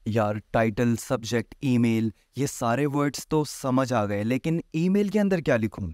यार title, subject, email, ये सारे वर्ड्स तो समझ आ गए, लेकिन ईमेल के अंदर क्या लिखूं?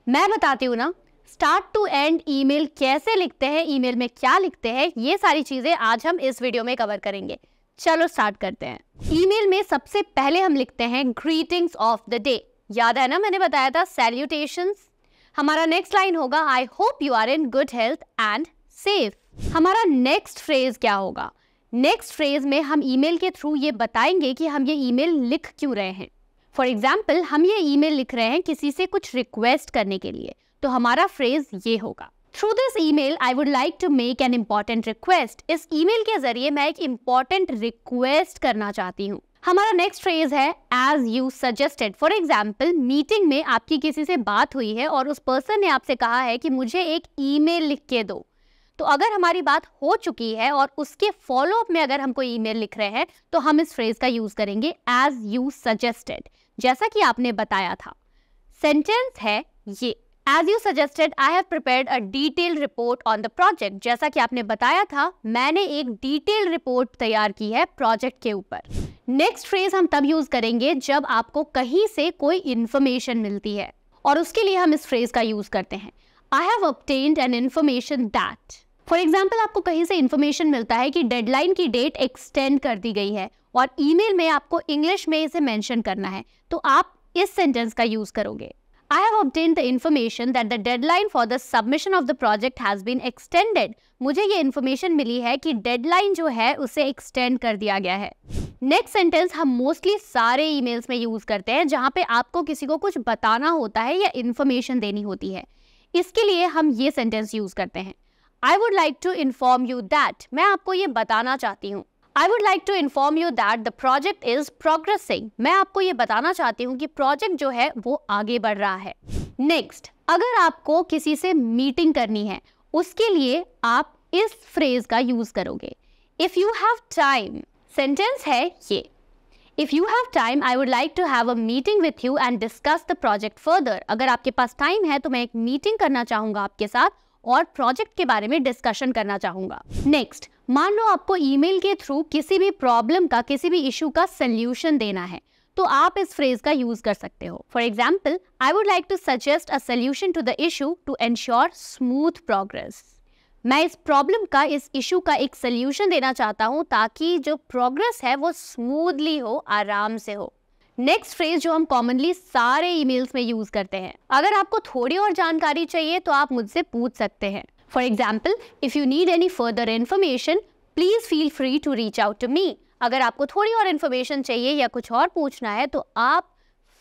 मैं बताती हूँ ना। स्टार्ट टू एंड ईमेल कैसे लिखते हैं, ईमेल में क्या लिखते हैं, ये सारी चीजें आज हम इस वीडियो में कवर करेंगे। चलो स्टार्ट करते हैं। ईमेल में सबसे पहले हम लिखते हैं ग्रीटिंग्स ऑफ द डे। याद है ना, मैंने बताया था सैल्यूटेशंस। हमारा नेक्स्ट लाइन होगा I hope you are in good health and safe. हमारा नेक्स्ट फ्रेज क्या होगा? नेक्स्ट फ्रेज में हम ईमेल के थ्रू ये बताएंगे कि हम ये ईमेल लिख क्यों रहे हैं। फॉर एग्जाम्पल, हम ये ईमेल लिख रहे हैं किसी से कुछ रिक्वेस्ट करने के लिए, तो हमारा फ्रेज ये होगा, through this email I would like to make an important request. इस ईमेल के जरिए मैं एक इम्पॉर्टेंट रिक्वेस्ट करना चाहती हूँ। हमारा नेक्स्ट फ्रेज है as you suggested. For example, meeting में आपकी किसी से बात हुई है और उस पर्सन ने आपसे कहा है कि मुझे एक ईमेल लिख के दो। तो अगर हमारी बात हो चुकी है और उसके फॉलो अप में अगर हम कोई ईमेल लिख रहे हैं, तो हम इस फ्रेज का यूज करेंगे एज यू सजेस्टेड, जैसा कि आपने बताया था। सेंटेंस है ये, as you suggested I have prepared a detailed report on the project. जैसा कि आपने बताया था, मैंने एक डिटेल्ड रिपोर्ट तैयार की है प्रोजेक्ट के ऊपर। नेक्स्ट फ्रेज हम तब यूज करेंगे जब आपको कहीं से कोई इंफॉर्मेशन मिलती है, और उसके लिए हम इस फ्रेज का यूज करते हैं, I have obtained an information that. For example, आपको कहीं से इंफॉर्मेशन मिलता है कि डेडलाइन की डेट एक्सटेंड कर दी गई है और ईमेल में आपको इंग्लिश में इसे मेंशन करना है, तो आप इस सेंटेंस का यूज करोगे, I have obtained the information that the deadline for the submission of the project has been extended. मुझे ये इन्फॉर्मेशन मिली है कि डेडलाइन जो है उसे एक्सटेंड कर दिया गया है। नेक्स्ट सेंटेंस हम मोस्टली सारे ईमेल्स में यूज करते हैं जहाँ पे आपको किसी को कुछ बताना होता है या इन्फॉर्मेशन देनी होती है। इसके लिए हम ये सेंटेंस यूज करते हैं, I would like to inform you that। मैं आपको ये बताना चाहती हूँ, I would like to inform you that the project is progressing। मैं आपको ये बताना चाहती हूँ कि प्रोजेक्ट जो है वो आगे बढ़ रहा है। नेक्स्ट, अगर आपको किसी से मीटिंग करनी है, उसके लिए आप इस फ्रेज का यूज करोगे, If you have time। Sentence है ये, If you have time, I would like to have a meeting with you and discuss the project further। अगर आपके पास टाइम है तो मैं एक मीटिंग करना चाहूंगा आपके साथ और प्रोजेक्ट के बारे में डिस्कशन करना चाहूंगा। नेक्स्ट, मान लो आपको ईमेल के थ्रू किसी भी प्रॉब्लम का, किसी भी इशू का सोल्यूशन देना है, तो आप इस फ्रेज का यूज कर सकते हो। For example, I would like to suggest a solution to the issue to ensure smooth progress. मैं इस प्रॉब्लम का, इस इशू का एक सोल्यूशन देना चाहता हूँ ताकि जो प्रोग्रेस है वो स्मूथली हो, आराम से हो। नेक्स्ट फ्रेज जो हम कॉमनली सारे ईमेल्स में यूज करते हैं, अगर आपको थोड़ी और जानकारी चाहिए तो आप मुझसे पूछ सकते हैं। For example, if you need any further information please feel free to reach out to me. अगर आपको थोड़ी और इन्फॉर्मेशन चाहिए या कुछ और पूछना है तो आप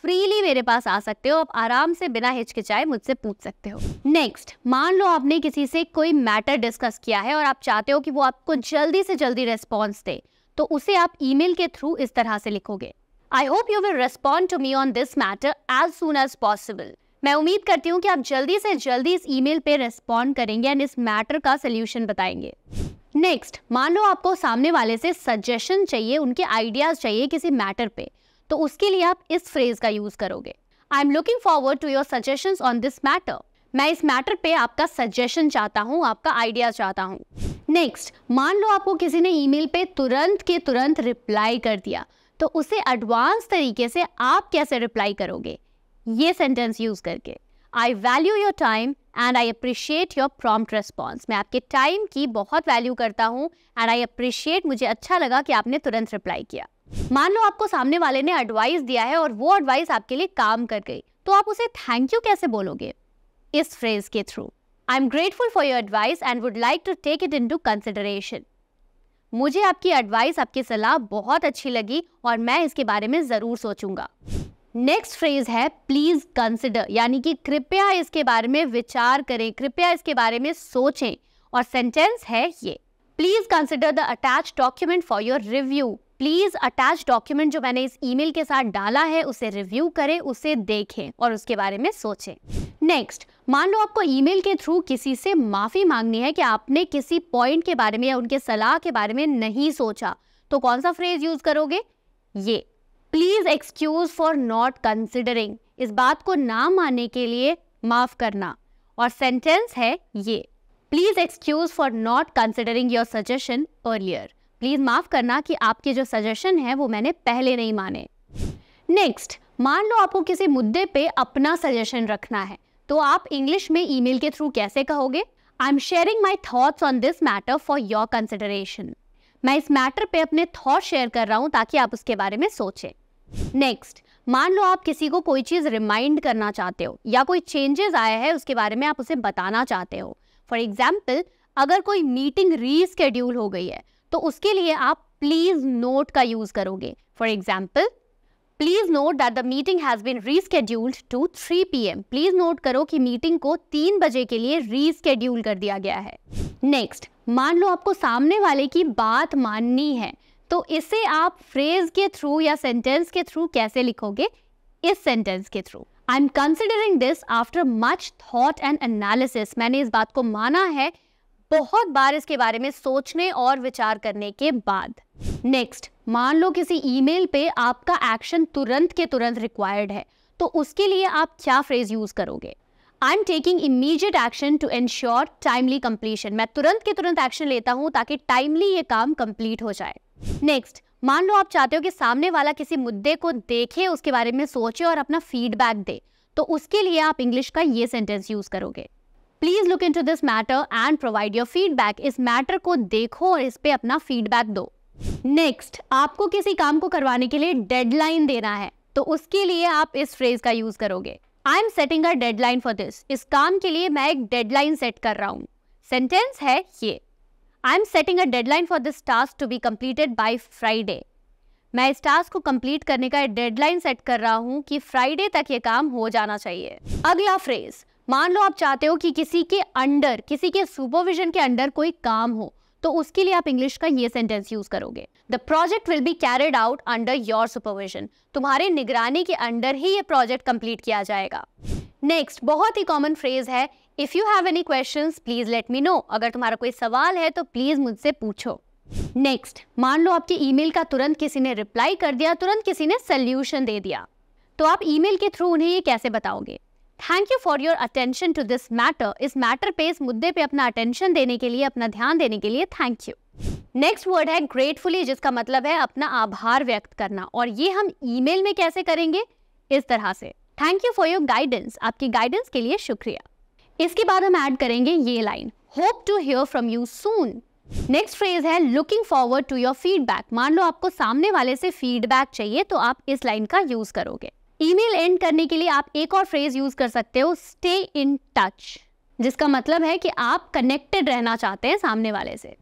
फ्रीली मेरे पास आ सकते हो, आप आराम से बिना हिचकिचाए मुझसे पूछ सकते हो। नेक्स्ट, मान लो आपने किसी से कोई मैटर डिस्कस किया है और आप चाहते हो कि वो आपको जल्दी से जल्दी रेस्पॉन्स दे, तो उसे आप ईमेल के थ्रू इस तरह से लिखोगे, I hope you will respond to me on this matter as soon as possible। मैं उम्मीद करती हूँ कि आप जल्दी से जल्दी इस ईमेल पे रेस्पॉन्ड करेंगे और इस मैटर का सोल्यूशन बताएंगे। नेक्स्ट, मान लो आपको सामने वाले से सजेशन चाहिए, उनके आइडियाज चाहिए किसी मैटर पे, तो उसके लिए आप इस फ्रेज का यूज करोगे, I am looking forward to your suggestions on this matter. मैं इस मैटर पे आपका सजेशन चाहता हूँ, आपका आइडिया चाहता हूँ। नेक्स्ट, मान लो आपको किसी ने ईमेल पे तुरंत के तुरंत रिप्लाई कर दिया, तो उसे एडवांस तरीके से आप कैसे रिप्लाई करोगे? ये सेंटेंस यूज करके, I value your time and I appreciate your prompt response. मैं आपके टाइम की बहुत वैल्यू करता हूँ एंड आई अप्रिशिएट, मुझे अच्छा लगा कि आपने तुरंत रिप्लाई किया। मान लो आपको सामने वाले ने एडवाइस दिया है और वो एडवाइस आपके लिए काम कर गई, तो आप उसे थैंक यू कैसे बोलोगे? इस फ्रेज के through, I am grateful for your advice and would like to take it into consideration. मुझे आपकी एडवाइस, आपकी सलाह बहुत अच्छी लगी और मैं इसके बारे में जरूर सोचूंगा। नेक्स्ट फ्रेज है प्लीज कंसिडर, यानी कि कृपया इसके बारे में विचार करें, कृपया इसके बारे में सोचें। और सेंटेंस है ये, please consider the attach document for your review. Please attach document जो मैंने इस ईमेल के साथ डाला है उसे रिव्यू करें, उसे देखें और उसके बारे में सोचें। नेक्स्ट, मान लो आपको ईमेल के थ्रू किसी से माफी मांगनी है कि आपने किसी पॉइंट के बारे में या उनके सलाह के बारे में नहीं सोचा, तो कौन सा फ्रेज यूज करोगे? ये, please excuse for not considering. इस बात को ना मानने के लिए माफ करना। और सेंटेंस है ये, please excuse for not considering your suggestion earlier. Please माफ करना कि आपके जो सजेशन है वो मैंने पहले नहीं माने। नेक्स्ट, मान लो आपको किसी मुद्दे पे अपना सजेशन रखना है, तो आप इंग्लिश में ईमेल के थ्रू कैसे कहोगे? I am sharing my thoughts on this matter for your consideration. मैं इस मैटर पे अपने थॉट शेयर कर रहा हूँ ताकि आप उसके बारे में सोचें। नेक्स्ट, मान लो आप किसी को कोई चीज़ रिमाइंड करना चाहते हो या कोई चेंजेस आया है उसके बारे में आप उसे बताना चाहते हो। फॉर एग्जाम्पल, अगर कोई मीटिंग रीस्केड्यूल हो गई है तो उसके लिए आप प्लीज नोट का यूज करोगे। For example, please note that the meeting has been rescheduled to 3 PM। Please note करो कि मीटिंग को 3 बजे के लिए रीस्केड्यूल कर दिया गया है। नेक्स्ट, मान लो आपको सामने वाले की बात माननी है, तो इसे आप फ्रेज के थ्रू या सेंटेंस के थ्रू कैसे लिखोगे? इस सेंटेंस के through, I am considering this after much thought and analysis. मैंने इस बात को माना है बहुत बार इसके बारे में सोचने और विचार करने के बाद। नेक्स्ट, मान लो किसी ईमेल पे आपका एक्शन तुरंत के तुरंत रिक्वायर्ड है, तो उसके लिए आप क्या फ्रेज यूज करोगे? I am taking immediate action to ensure timely completion. मैं तुरंत के तुरंत एक्शन लेता हूं ताकि टाइमली ये काम कंप्लीट हो जाए। नेक्स्ट, मान लो आप चाहते हो कि सामने वाला किसी मुद्दे को देखे, उसके बारे में सोचे और अपना फीडबैक दे, तो उसके लिए आप इंग्लिश का ये सेंटेंस यूज करोगे, please look into this matter and provide your feedback. इस मैटर को देखो और इस पे अपना फीडबैक दो। नेक्स्ट, आपको किसी काम को करवाने के लिए डेडलाइन देना है, तो उसके लिए आप इस फ्रेज का यूज करोगे, I am setting a deadline for this. इस काम के लिए मैं एक डेडलाइन सेट कर रहा हूँ। सेंटेंस है ये, I am setting a deadline for this task to be completed by Friday. मैं इस टास्क को कंप्लीट करने का डेडलाइन सेट कर रहा हूँ कि फ्राइडे तक ये काम हो जाना चाहिए। अगला फ्रेज, मान लो आप चाहते हो कि किसी के अंडर, किसी के सुपरविजन के अंडर कोई काम हो, तो उसके लिए आप इंग्लिश का ये सेंटेंस यूज करोगे, the project will be carried out under your supervision. तुम्हारे निगरानी के अंडर ही ये प्रोजेक्ट कंप्लीट किया जाएगा। नेक्स्ट, बहुत ही कॉमन फ्रेज है, if you have any questions please let me know. अगर तुम्हारा कोई सवाल है तो प्लीज मुझसे पूछो। नेक्स्ट, मान लो आपके ईमेल का तुरंत किसी ने रिप्लाई कर दिया, तुरंत किसी ने सोल्यूशन दे दिया, तो आप ईमेल के थ्रू उन्हें ये कैसे बताओगे? Thank you for your attention to this matter. इस मैटर पे, इस मुद्दे पे अपना अटेंशन देने के लिए, अपना ध्यान देने के लिए थैंक यू। नेक्स्ट वर्ड है ग्रेटफुली, जिसका मतलब है अपना आभार व्यक्त करना, और ये हम ईमेल में कैसे करेंगे? इस तरह से, thank you for your guidance. आपकी गाइडेंस के लिए शुक्रिया। इसके बाद हम ऐड करेंगे ये line, hope to hear from you soon. Next phrase है looking forward to your feedback. मान लो आपको सामने वाले से फीडबैक चाहिए, तो आप इस लाइन का यूज करोगे। ईमेल एंड करने के लिए आप एक और फ्रेज यूज कर सकते हो, स्टे इन टच, जिसका मतलब है कि आप कनेक्टेड रहना चाहते हैं सामने वाले से।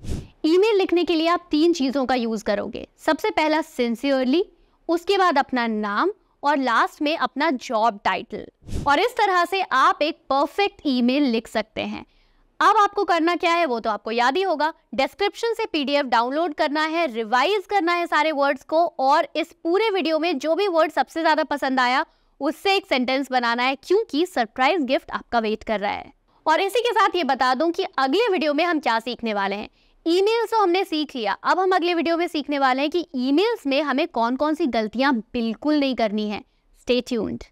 ईमेल लिखने के लिए आप 3 चीजों का यूज करोगे। सबसे पहला सिंसियरली, उसके बाद अपना नाम, और लास्ट में अपना जॉब टाइटल। और इस तरह से आप एक परफेक्ट ईमेल लिख सकते हैं। अब आपको करना क्या है वो तो आपको याद ही होगा, डिस्क्रिप्शन से PDF डाउनलोड करना है, रिवाइज करना है सारे वर्ड्स को, और इस पूरे वीडियो में जो भी वर्ड सबसे ज्यादा पसंद आया उससे एक सेंटेंस बनाना है, क्योंकि सरप्राइज गिफ्ट आपका वेट कर रहा है। और इसी के साथ ये बता दूं कि अगले वीडियो में हम क्या सीखने वाले हैं। ईमेल्स तो हमने सीख लिया, अब हम अगले वीडियो में सीखने वाले हैं कि ईमेल्स में हमें कौन कौन सी गलतियां बिल्कुल नहीं करनी है। Stay tuned.